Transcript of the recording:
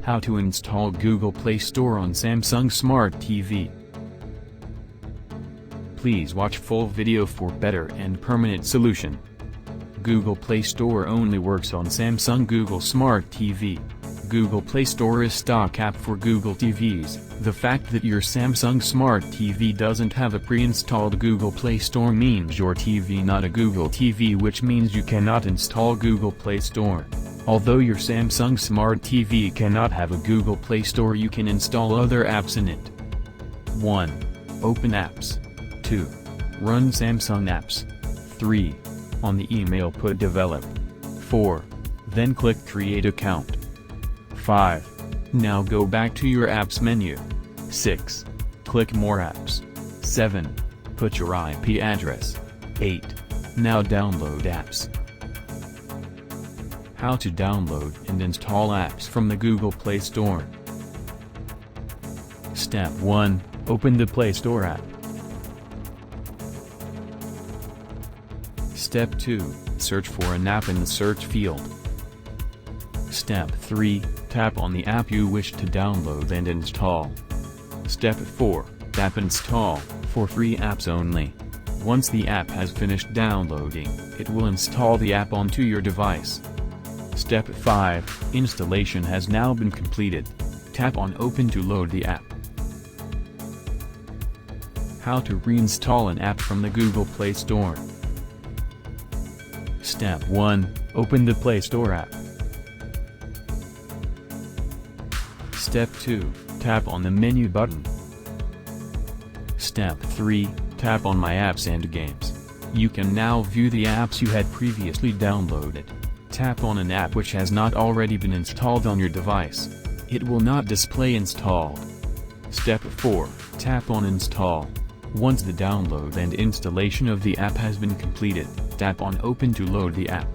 How to install Google Play Store on Samsung Smart TV. Please watch full video for better and permanent solution. Google Play Store only works on Samsung Google Smart TV. Google Play Store is stock app for Google TVs. The fact that your Samsung Smart TV doesn't have a pre-installed Google Play Store means your TV not a Google TV, which means you cannot install Google Play Store. Although your Samsung Smart TV cannot have a Google Play Store, you can install other apps in it. 1. Open apps. 2. Run Samsung apps. 3. On the email put develop. 4. Then click create account. 5. Now go back to your apps menu. 6. Click more apps. 7. Put your IP address. 8. Now download apps. How to download and install apps from the Google Play Store. Step 1. Open the Play Store app. Step 2. Search for an app in the search field. Step 3. Tap on the app you wish to download and install. Step 4. Tap install, for free apps only. Once the app has finished downloading, it will install the app onto your device. Step 5. Installation has now been completed. Tap on Open to load the app. How to reinstall an app from the Google Play Store. Step 1. Open the Play Store app. Step 2. Tap on the menu button. Step 3. Tap on My Apps and Games. You can now view the apps you had previously downloaded. Tap on an app which has not already been installed on your device. It will not display installed. Step 4. Tap on Install. Once the download and installation of the app has been completed, tap on Open to load the app.